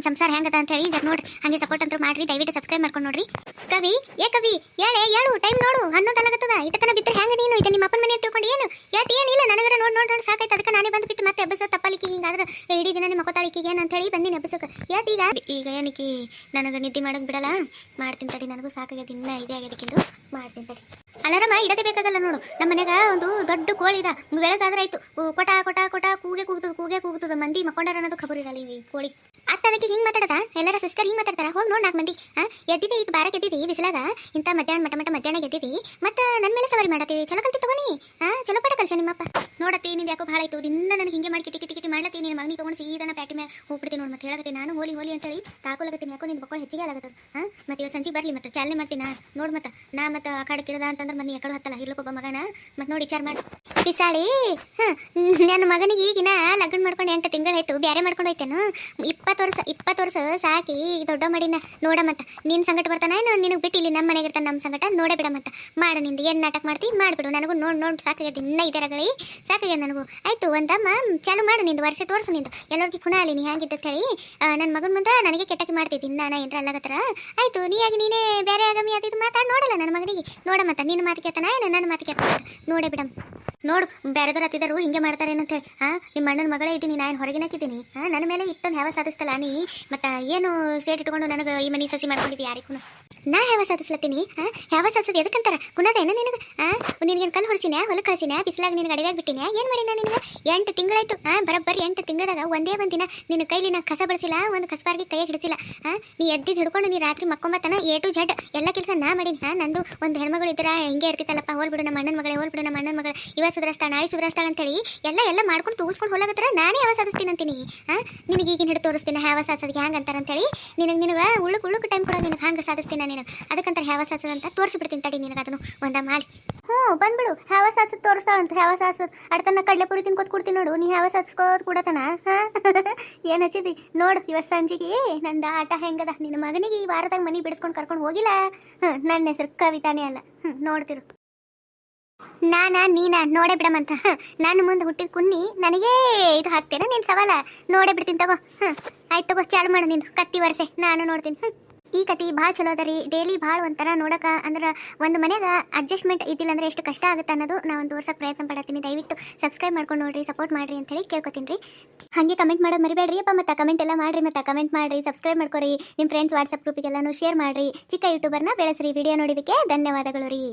ಸಂಸಾರ ಹೆಂಗದ ಅಂತ ಹೇಳಿ ಜರ ನೋಡ್ರಿ ಹಂಗೆ ಸಪೋರ್ಟ್ ಅಂತ ಮಾಡ್ರಿ ದಯವಿಟ್ಟು ಸಬ್ಸ್ಕ್ರೈಬ್ ಮಾಡ್ಕೊಂಡು ನೋಡ್ರಿ ಕವಿ ಕವಿ ಹೇಳು ಟೈಮ್ ನೋಡು 11 ಆಗತ್ತದ ಇಟ್ಟತನ ಬಿದ್ದರೆ ಹೆಂಗ ನೀನು ಇದು ನಿಮ್ಮ ಅಪ್ಪನ ಮನೆ ತಿಳ್ಕೊಂಡು ಏನು ಏನಿಲ್ಲ ನನಗರ ನೋಡ್ ಸಾಕಾಯ್ತು ಅದಕ್ಕೆ ನಾನೇ ಬಂದು ಬಿಟ್ಟು ಮತ್ತೆ ಎಬ್ಬಸ ತಪ್ಪಲಿಕ್ಕೆ ಹಿಂಗಾದ್ರೆ ಇಡೀ ದಿನ ನಿಮ್ಮ ಮಕ್ಕತಾಳಿಕೆ ಏನು ಅಂತ ಹೇಳಿ ಬಂದಿನಿ ಎಬ್ಬಸಕ್ಕೆ ಈಗ ಏನಕ್ಕೆ ನನಗೆ ನಿದ್ದೆ ಮಾಡೋದು ಬಿಡಲ್ಲ ಮಾಡ್ತೀನಿ ತಡಿ ನನಗೂ ಸಾಕಾಗ್ಯದ ಇನ್ನ ಇದೇ ಆಗ್ಯದಕ್ಕಿಂದು ಮಾಡ್ತೀನಿ ತಡಿ ಅಲಾರಮ್ಮ ಇಡದೆ ಬೇಕಾಗಲ್ಲ ನೋಡು ನಮ್ಮ ಮನೆಗ ಒಂದು ದೊಡ್ಡ ಕೋಳಿ ಇದ ಬೆಳಗಾದ್ರೆ ಆಯ್ತು ಕೊಟ ಕೊಟ ಕೊಟ ಕೂಗೆ ಕೂಗ್ತದ ಮಂದಿ ಮಕ್ಕೊಂಡಾರ ಅನ್ನೋದು ಖಬರ್ ಇರಲ್ಲ ಈ ಕೋಳಿ ಅದಕ್ಕೆ ಹಿಂಗೆ ಮಾತಾಡದ ಎಲ್ಲರ ಸಿಸ್ಟರ್ ಹಿಂಗೆ ಮಾತಾಡ್ತಾರ ಹೋಗಿ ನೋಡಿ 4 ಮಂದಿ ಎದ್ದಿದ್ದಿ ಈಗ ಬಾರಕ್ಕೆ ಎದ್ದಿದ್ದಿ ಬಿಸಿಲಾಗ ಇಂಥ ಮಧ್ಯಾಹ್ನ ಎದ್ದಿದ್ದಿ ಮತ್ತೆ ನನ್ನ ಮೇಲೆ ಸವಾರಿ ಮಾಡತ್ತೀವಿ ಚಲೋ ಕಲ್ತಿ ತಗೋನಿ ಚಲೋ ಪಟ ಕಲ್ಸ ನಿಮ್ಮಪ್ಪ ನೋಡತ್ತಿ ನಿಂದು ಯಾಕೋ ಭಾಳ ಆಯ್ತು ದಿನ ನನಗೆ ಹಿಂಗೆ ಮಾಡಿ ಕಿಟಿ ಮಾಡ್ಲತ್ತಿ ನಿನ್ನ ಮಗನಿಗೆ ತೊಗೊಂಡು ಸೀದನ ಪ್ಯಾಟಿ ಮೇಲೆ ಹೋಗ್ಬಿಡ್ತೀನಿ ನೋಡಿ ಮತ್ತೆ ಹೇಳಕತ್ತಿ ನಾನು ಹೋಲಿ ಅಂತೇಳಿ ತಾಳ್ಕೊಳಕತ್ತೀನಿ ಯಾಕೋ ನಿನ್ನ ಮಕ್ಕಳು ಹೆಚ್ಚಿಗೆ ಆಗತ್ತದ ಮತ್ತೆ ಇವತ್ತು ಸಂಜೆ ಬರಲಿ ಮತ್ತೆ ಚಾಲನೆ ಮಾಡ್ತೀನಿ ನೋಡು ಮತ್ತೆ ನಾ ಮತ್ತೆ ಆ ಕಡೆ ಕಿಡದ ಅಂತಂದ್ರೆ ಮನೆ ಎಕಡೆ ಹತ್ತಲ್ಲ ಇರ್ಲಕ್ಕೊಬ್ಬ ಮಗನ ಮತ್ತೆ ನೋಡಿ ವಿಚಾರ ಮಾಡಿ ಪಿಸಾಳಿ ನನ್ನ ಮಗನಿಗೆ ಈಗಿನ ಲಗ್ನ ಮಾಡ್ಕೊಂಡು 8 ತಿಂಗಳು ಆಯ್ತು ಬ್ಯಾರೆ ಮಾಡ್ಕೊಂಡು ಹೋಯ್ತೇನು 20 ವರ್ಷ ಸಾಕಿ ದೊಡ್ಡ ಮಾಡಿನ ನೋಡ ಮತ್ತೆ ನಿನ್ನ ಸಂಗಟ ಬರ್ತಾನೆ ನಿನಗೆ ಬಿಟ್ಟು ಇಲ್ಲಿ ನಮ್ಮ ಮನೆಗೆ ಇರ್ತಾನೆ ನಮ್ಮ ಸಂಗಟ ನೋಡೇ ಬಿಡ ಮತ್ತೆ ಮಾಡ ನಿಂದು ಏನು ನಾಟಕ ಮಾಡ್ತಿ ಮಾಡಿಬಿಡು ನನಗೂ ನೋಡಿ ಸಾಕಾಗ್ಯದ ಇನ್ನ ಇದರಗಳಿ ಸಾಕಾಗ್ಯದ ನನಗೂ ಆಯ್ತು ಒಂದಮ್ಮ ಚಾಲು ಮಾಡು ನಿಂದು ವರ್ಷ ತೋರಿಸು ನಿಂದು ಎಲ್ಲರಿಗೂ ಖುಣ ಅಲ್ಲಿ ನೀ ಹ್ಯಾಂಗಿದ್ದ ಹೇಳಿ ನನ್ನ ಮಗನ ಮುಂದೆ ನನಗೆ ಕೆಟ್ಟಕ್ಕೆ ಮಾಡ್ತಿದ್ದಿ ನಾನು ಏನ್ರ ಅಲ್ಲಗತ್ತರ ಆಯ್ತು ನೀ ಬೇರೆ ಆಗಮಿ ಅದು ಮಾತಾಡಿ ನೋಡಲ್ಲ ನನ್ನ ಮಗನಿಗೆ ನೋಡ ಮತ್ತೆ ನಿನ್ನ ಮಾತು ಕೇಳ್ತಾನ ನನ್ನ ಮಾತು ಕೇಳ್ತಾನ ನೋಡೇ ಬಿಡಮ್ ನೋಡು ಬೇರೆದವ್ರು ಹತ್ತಿದರು ಹಿಂಗೆ ಮಾಡ್ತಾರೆ ಏನಂತ ಹೇಳಿ ನಿಮ್ಮ ಅಣ್ಣನ ಮಗಳೇ ಇದ್ದೀನಿ ನಾನು ಹೊರಗಿನಾಕಿದ್ದೀನಿ ನನ್ನ ಮೇಲೆ ಇಟ್ಟೊಂದು ಯಾವ ಸಾಧಿಸ್ತಲ್ಲ ನೀ ಮತ್ತೆ ಏನು ಸೇಟ್ ಇಟ್ಕೊಂಡು ನನಗೆ ಈ ಮನೆ ಸಸಿ ಮಾಡ್ಕೊಂಡಿದ್ದಿ ಯಾರಿಗೂ ನಾ ಯಾವ ಸಾಧಿಸ್ಲತ್ತೀನಿ ಯಾವ ಸಾಧಿಸೋದು ಎದಕ್ಕಂತಾರ ಕುನ್ನದೇನ ನಿನಗೆ ನಿನಗೇನು ಕಲ್ಲು ಹೊಡ್ಸಿನ ಹೊಲಕ್ಕೆ ಕಳ್ಸಿನ ಬಿಸಿಲಾಗ ನಿನಗೆ ಅಡಿಗೆ ಬಿಟ್ಟಿನ ಏನು ಮಾಡಿನ ನಿನಗೆ 8 ತಿಂಗಳಾಯ್ತು ಬರೋಬ್ಬರಿ 8 ತಿಂಗಳದಾಗ ಒಂದೇ ಒಂದಿನ ನಿನ್ನ ಕೈಲಿ ನಾ ಕಸ ಬಳಸಿಲ್ಲ ಒಂದು ಕಸಬಾರ್ಗಿ ಕೈಯಾಗಿ ಹಿಡಿಸಿಲ್ಲ ನೀ ಎದ್ದಿದ್ದು ಹಿಡ್ಕೊಂಡು ನೀ ರಾತ್ರಿ ಮಕ್ಕೊಂಬತ್ತನ A to Z ಎಲ್ಲ ಕೆಲಸ ನಾ ಮಾಡೀನಿ ನಂದು ಒಂದು ಹೆಣ್ಮಗಳು ಇದ್ರ ಹಿಂಗೆ ಇರ್ತಿತ್ತಲ್ಲಪ್ಪ ಹೋಲ್ಬಿಡು ನಮ್ಮ ಅಣ್ಣನ ಮಗಳು ಇವ ಸುಧಾರಿಸ್ತಾಳ ನಾಳೆ ಸುಧಾರಿಸ್ತಾಳ ಅಂತೇಳಿ ಎಲ್ಲ ಮಾಡ್ಕೊಂಡು ತೂಗಿಸ್ಕೊಂಡು ಹೋಗತ್ರ ನಾನೇ ಯಾವ ಸಾಧಿಸ್ತೀನಿ ಅಂತೀನಿ ನಿನಗೆ ಈಗಿನ ಹಿಡಿದು ತೋರಿಸ್ತೀನಿ ಯಾವ ಸಾಧಿಸೋದು ಹ್ಯಾಂಗೆ ಅಂತಾರಂತೇಳಿ ನಿನಗೆ ಉಳ್ಳುಕ್ಕೆ ಟೈಮ್ ಕೊಡೋ ನಿನಗೆ ಹಂಗೆ ಸಾಧಿಸ್ತೀನಿ ನೀನು ಅದಕ್ಕಂತಾರೆ ಯಾವ ಸಾಧಿಸೋದಂತ ತೋರಿಸ್ಬಿಡ್ತೀನಿ ತಡಿ ನಿನಗೆ ಅದನ್ನು ಒಂದ ಮಾಲಿ ಬಂದ್ಬಿಡು ಯಾವ ಸಾಧಿಸೋದು ತೋರಿಸ್ತಾಳಂತ ಯಾವ ಸಾಧಿಸೋದು ಅಡ್ತನ ಕಡಲೆ ಪುರಿ ತಿನ್ಕೋತ ಕೊಡ್ತೀನಿ ನೋಡು ನೀ ಯಾವ ಸಾಧಿಸ್ಕೋದು ಕೂಡತನ ಏನು ಹಚ್ಚಿದಿ ನೋಡು ಇವತ್ತು ಸಂಜೆಗೆ ನಂದು ಆಟ ಹೆಂಗದ ನಿನ್ನ ಮಗನಿಗೆ ಈ ವಾರದಾಗ ಮನೆ ಬಿಡಿಸ್ಕೊಂಡು ಕರ್ಕೊಂಡು ಹೋಗಿಲ್ಲ ನನ್ನ ಹೆಸರು ಕವಿತಾನೇ ಅಲ್ಲ ನೋಡ್ತಿರು ನೀನ ನೋಡೇ ಬಿಡಮಂತ ನಾನು ಮುಂದೆ ಹುಟ್ಟಿದ ಕುನ್ನಿ ನನಗೆ ಇದು ಹಾಕ್ತೇನೆ ನೀನು ಸವಾಲ ನೋಡೇ ಬಿಡ್ತೀನಿ ತಗೋ ಆಯ್ತು ತಗೋ ಚಾಲು ಮಾಡು ನಿಂದು ಕತ್ತಿ ವರ್ಷೆ ನಾನು ನೋಡ್ತೀನಿ ಈ ಕತಿ ಭಾಳ ಚಲೋ ಅದ ರೀ ಡೈಲಿ ಭಾಳ ಒಂಥರ ನೋಡಕ್ಕೆ ಅಂದ್ರೆ ಒಂದು ಮನೆಯಾಗ ಅಡ್ಜಸ್ಟ್ಮೆಂಟ್ ಇದ್ದಿಲ್ಲ ಅಂದ್ರೆ ಎಷ್ಟು ಕಷ್ಟ ಆಗುತ್ತೆ ಅನ್ನೋದು ನಾನು ತೋರ್ಸಕ್ಕೆ ಪ್ರಯತ್ನ ಪಡತ್ತೀನಿ ದಯವಿಟ್ಟು ಸಬ್ಸ್ಕ್ರೈಬ್ ಮಾಡ್ಕೊಂಡು ನೋಡ್ರಿ ಸಪೋರ್ಟ್ ಮಾಡಿರಿ ಅಂತೇಳಿ ಕೇಳ್ಕೊತೀನಿ ರೀ ಹಾಗೆ ಕಮೆಂಟ್ ಮಾಡೋದು ಮರಿಬೇಡ್ರಿ ಅಪ್ಪ ಮತ್ತೆ ಕಮೆಂಟ್ ಎಲ್ಲ ಮಾಡಿರಿ ಮತ್ತೆ ಕಮೆಂಟ್ ಮಾಡಿರಿ ಸಬ್ಸ್ಕ್ರೈಬ್ ಮಾಡ್ಕೊರಿ ನಿಮ್ಮ ಫ್ರೆಂಡ್ಸ್ ವಾಟ್ಸಪ್ ಗ್ರೂಪಿಗೆಲ್ಲನೂ ಶೇರ್ ಮಾಡಿರಿ ಚಿಕ್ಕ ಯೂಟ್ಯೂಬರ್ನ ಬೆಳೆಸ್ರಿ ವಿಡಿಯೋ ನೋಡಿದ್ದಕ್ಕೆ ಧನ್ಯವಾದಗಳು ರೀ